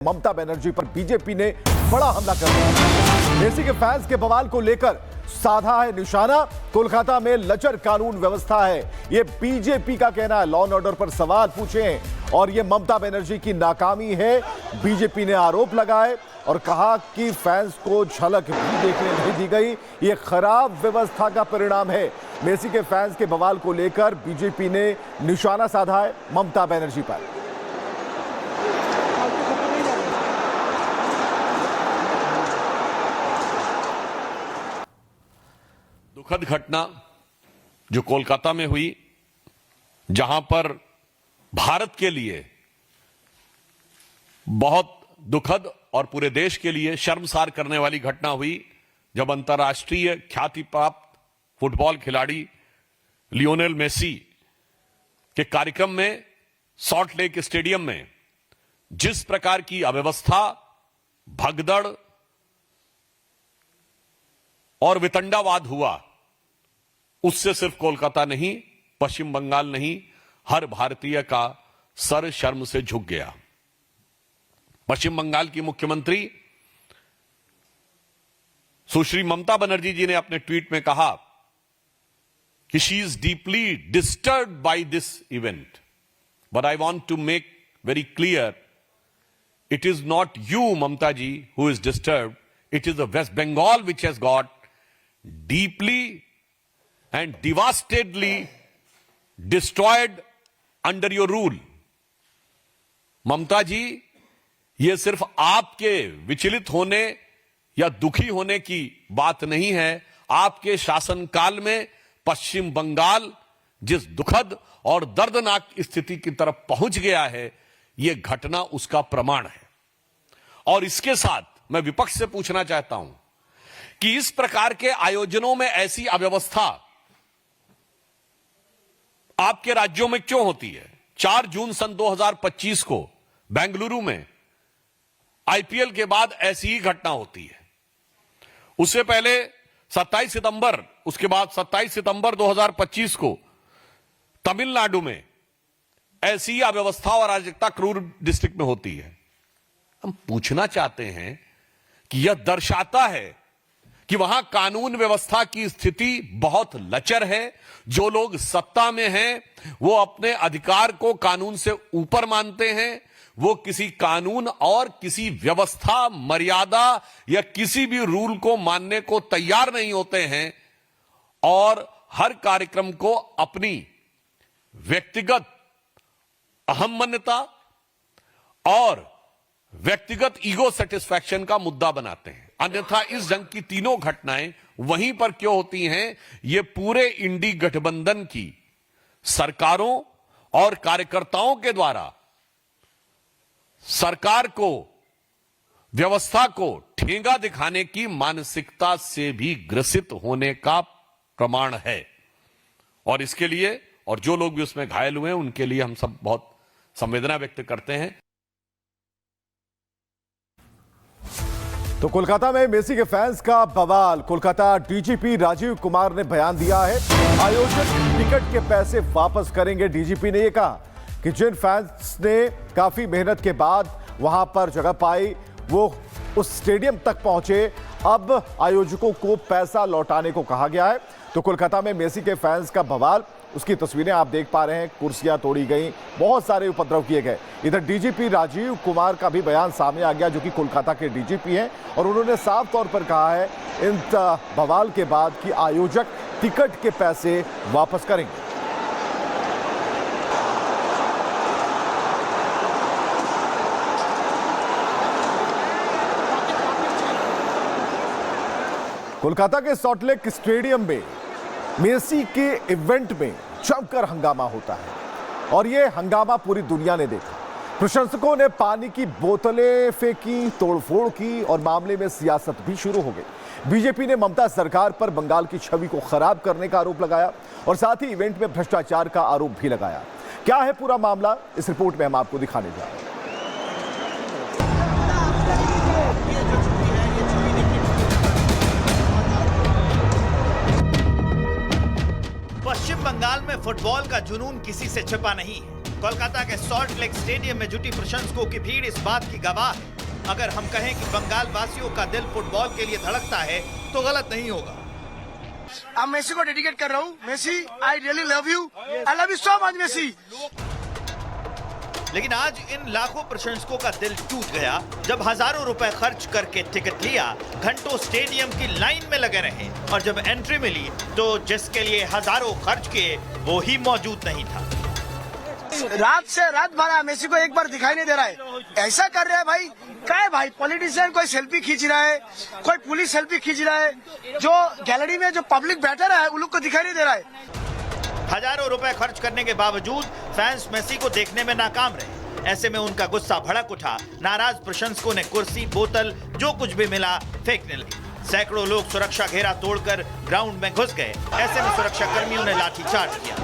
ममता बनर्जी पर बीजेपी ने बड़ा हमला कर दिया। मेसी के फैंस के बवाल को लेकर साधा है निशाना। कोलकाता में लचर कानून व्यवस्था है, ये बीजेपी का कहना है। लॉ एंड ऑर्डर पर सवाल पूछे हैं और ये ममता बनर्जी की नाकामी है। बीजेपी ने आरोप लगाए और कहा कि फैंस को झलक भी देखने नहीं दी गई, ये खराब व्यवस्था का परिणाम है। मेसी के फैंस के बवाल को लेकर बीजेपी ने निशाना साधा है ममता बनर्जी पर। दुखद घटना जो कोलकाता में हुई, जहां पर भारत के लिए बहुत दुखद और पूरे देश के लिए शर्मसार करने वाली घटना हुई, जब अंतर्राष्ट्रीय ख्याति प्राप्त फुटबॉल खिलाड़ी लियोनेल मेसी के कार्यक्रम में सॉल्ट लेक स्टेडियम में जिस प्रकार की अव्यवस्था, भगदड़ और वितंडावाद हुआ, उससे सिर्फ कोलकाता नहीं, पश्चिम बंगाल नहीं, हर भारतीय का सर शर्म से झुक गया। पश्चिम बंगाल की मुख्यमंत्री सुश्री ममता बनर्जी जी ने अपने ट्वीट में कहा कि she is deeply disturbed by this event, but I want to make very clear, it is not you Mamata ji who is disturbed, it is the West Bengal which has got deeply and devastatedly destroyed under your rule. Mamata ji, यह सिर्फ आपके विचलित होने या दुखी होने की बात नहीं है। आपके शासनकाल में पश्चिम बंगाल जिस दुखद और दर्दनाक स्थिति की तरफ पहुंच गया है, यह घटना उसका प्रमाण है। और इसके साथ मैं विपक्ष से पूछना चाहता हूं कि इस प्रकार के आयोजनों में ऐसी अव्यवस्था आपके राज्यों में क्यों होती है? 4 जून सन 2025 को बेंगलुरु में आईपीएल के बाद ऐसी ही घटना होती है। उससे पहले 27 सितंबर, उसके बाद 27 सितंबर 2025 को तमिलनाडु में ऐसी ही अव्यवस्था और अराजकता क्रूर डिस्ट्रिक्ट में होती है। हम पूछना चाहते हैं कि यह दर्शाता है कि वहां कानून व्यवस्था की स्थिति बहुत लचर है। जो लोग सत्ता में हैं, वो अपने अधिकार को कानून से ऊपर मानते हैं। वो किसी कानून और किसी व्यवस्था, मर्यादा या किसी भी रूल को मानने को तैयार नहीं होते हैं और हर कार्यक्रम को अपनी व्यक्तिगत अहम्मन्यता और व्यक्तिगत ईगो सेटिस्फैक्शन का मुद्दा बनाते हैं। अन्यथा इस जंग की तीनों घटनाएं वहीं पर क्यों होती हैं? ये पूरे इंडी गठबंधन की सरकारों और कार्यकर्ताओं के द्वारा सरकार को, व्यवस्था को ठेंगा दिखाने की मानसिकता से भी ग्रसित होने का प्रमाण है। और इसके लिए, और जो लोग भी उसमें घायल हुए हैं, उनके लिए हम सब बहुत संवेदना व्यक्त करते हैं। तो कोलकाता में मेसी के फैंस का बवाल। कोलकाता डीजीपी राजीव कुमार ने बयान दिया है, आयोजक टिकट के पैसे वापस करेंगे। डीजीपी ने यह कहा कि जिन फैंस ने काफी मेहनत के बाद वहां पर जगह पाई, वो उस स्टेडियम तक पहुंचे, अब आयोजकों को पैसा लौटाने को कहा गया है। तो कोलकाता में मेसी के फैंस का बवाल, उसकी तस्वीरें आप देख पा रहे हैं। कुर्सियां तोड़ी गई, बहुत सारे उपद्रव किए गए। इधर डीजीपी राजीव कुमार का भी बयान सामने आ गया, जो कि कोलकाता के डीजीपी हैं, और उन्होंने साफ तौर पर कहा है इन बवाल के बाद कि आयोजक टिकट के पैसे वापस करेंगे। कोलकाता के सॉल्ट लेक स्टेडियम में मेसी के इवेंट में जमकर हंगामा होता है और यह हंगामा पूरी दुनिया ने देखा। प्रशंसकों ने पानी की बोतलें फेंकी, तोड़फोड़ की और मामले में सियासत भी शुरू हो गई। बीजेपी ने ममता सरकार पर बंगाल की छवि को खराब करने का आरोप लगाया और साथ ही इवेंट में भ्रष्टाचार का आरोप भी लगाया। क्या है पूरा मामला, इस रिपोर्ट में हम आपको दिखाने जा रहे हैं। पश्चिम बंगाल में फुटबॉल का जुनून किसी से छिपा नहीं है। कोलकाता के सॉल्ट लेक स्टेडियम में जुटी प्रशंसकों की भीड़ इस बात की गवाह है। अगर हम कहें कि बंगाल वासियों का दिल फुटबॉल के लिए धड़कता है तो गलत नहीं होगा। अब मेसी को डेडिकेट कर रहा हूँ। Messi, I really love you, I love you so much Messi. लेकिन आज इन लाखों प्रशंसकों का दिल टूट गया जब हजारों रुपए खर्च करके टिकट लिया, घंटों स्टेडियम की लाइन में लगे रहे और जब एंट्री मिली तो जिसके लिए हजारों खर्च किए वो ही मौजूद नहीं था। रात से रात भरा मेसी को एक बार दिखाई नहीं दे रहा है। ऐसा कर रहे हैं भाई, क्या है भाई? पॉलिटिशियन कोई सेल्फी खींच रहा है, कोई पुलिस सेल्फी खींच रहा है, जो गैलरी में जो पब्लिक बैठा रहा है उन लोग को दिखाई नहीं दे रहा है। हजारों रुपए खर्च करने के बावजूद फैंस मेसी को देखने में नाकाम रहे। ऐसे में उनका गुस्सा भड़क उठा। नाराज प्रशंसकों ने कुर्सी, बोतल, जो कुछ भी मिला फेंकने लगे। सैकड़ों लोग सुरक्षा घेरा तोड़कर ग्राउंड में घुस गए। ऐसे में सुरक्षा कर्मियों ने लाठीचार्ज किया।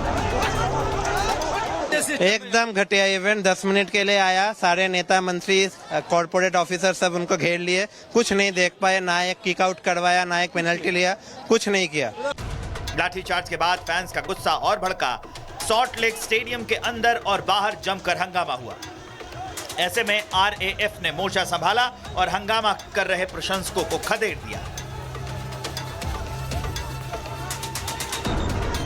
एकदम घटिया इवेंट। 10 मिनट के लिए आया, सारे नेता मंत्री, कॉर्पोरेट ऑफिसर सब उनको घेर लिए, कुछ नहीं देख पाए, ना एक किक आउट करवाया, ना एक पेनल्टी लिया, कुछ नहीं किया। लाठीचार्ज के बाद फैंस का गुस्सा और भड़का। सॉल्ट लेक स्टेडियम के अंदर और बाहर जमकर हंगामा हुआ। ऐसे में आरएएफ ने मोर्चा संभाला और हंगामा कर रहे प्रशंसकों को खदेड़ दिया।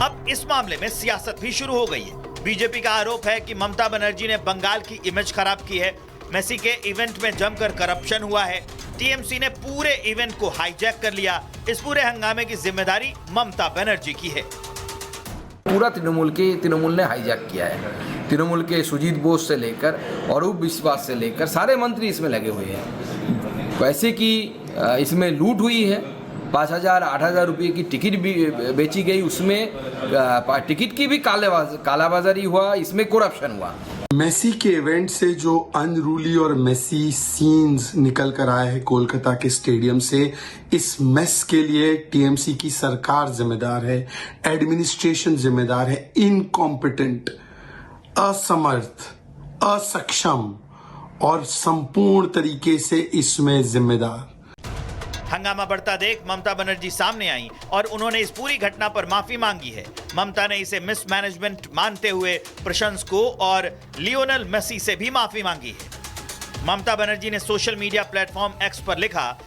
अब इस मामले में सियासत भी शुरू हो गई है। बीजेपी का आरोप है कि ममता बनर्जी ने बंगाल की इमेज खराब की है। मेसी के इवेंट में जमकर करप्शन हुआ है। टीएमसी ने पूरे इवेंट को हाईजैक कर लिया। इस पूरे हंगामे की जिम्मेदारी ममता बनर्जी की है। पूरा तृणमूल ने हाईजैक किया है। तृणमूल के सुजीत बोस से लेकर अरूप विश्वास से लेकर सारे मंत्री इसमें लगे हुए हैं। वैसे कि इसमें लूट हुई है। 5,000 8,000 रुपये की टिकट भी बेची गई, उसमें टिकट की भी कालाबाजारी हुआ, इसमें करप्शन हुआ। मेसी के इवेंट से जो अनरूली और मेसी सीन्स निकल कर आए हैं कोलकाता के स्टेडियम से, इस मेस के लिए टीएमसी की सरकार जिम्मेदार है, एडमिनिस्ट्रेशन जिम्मेदार है। इनकॉम्पिटेंट, असमर्थ, असक्षम और संपूर्ण तरीके से इसमें जिम्मेदार। हंगामा बढ़ता देख ममता बनर्जी सामने आई और उन्होंने इस पूरी घटना पर माफी मांगी है। ममता ने इसे मिसमैनेजमेंट मानते हुए प्रशंसकों और लियोनेल मेसी से भी माफी मांगी है। ममता बनर्जी ने सोशल मीडिया प्लेटफॉर्म एक्स पर लिखा,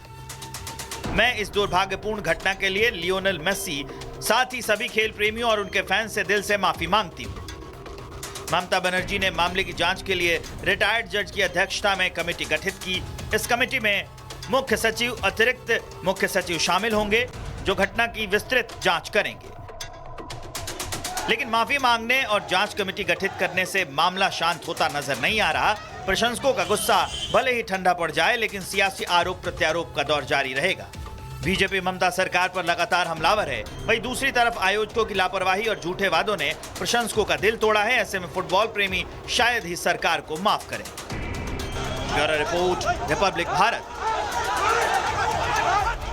मैं इस दुर्भाग्यपूर्ण घटना के लिए लियोनेल मेसी, साथ ही सभी खेल प्रेमियों और उनके फैंस से दिल से माफी मांगती हूँ। ममता बनर्जी ने मामले की जांच के लिए रिटायर्ड जज की अध्यक्षता में कमेटी गठित की। इस कमेटी में मुख्य सचिव, अतिरिक्त मुख्य सचिव शामिल होंगे जो घटना की विस्तृत जांच करेंगे। लेकिन माफी मांगने और जांच कमेटी गठित करने से मामला शांत होता नजर नहीं आ रहा। प्रशंसकों का गुस्सा भले ही ठंडा पड़ जाए, लेकिन सियासी आरोप प्रत्यारोप का दौर जारी रहेगा। बीजेपी ममता सरकार पर लगातार हमलावर है। वहीं दूसरी तरफ आयोजकों की लापरवाही और झूठे वादों ने प्रशंसकों का दिल तोड़ा है। ऐसे में फुटबॉल प्रेमी शायद ही सरकार को माफ करें। Bureau report, Republic Bharat.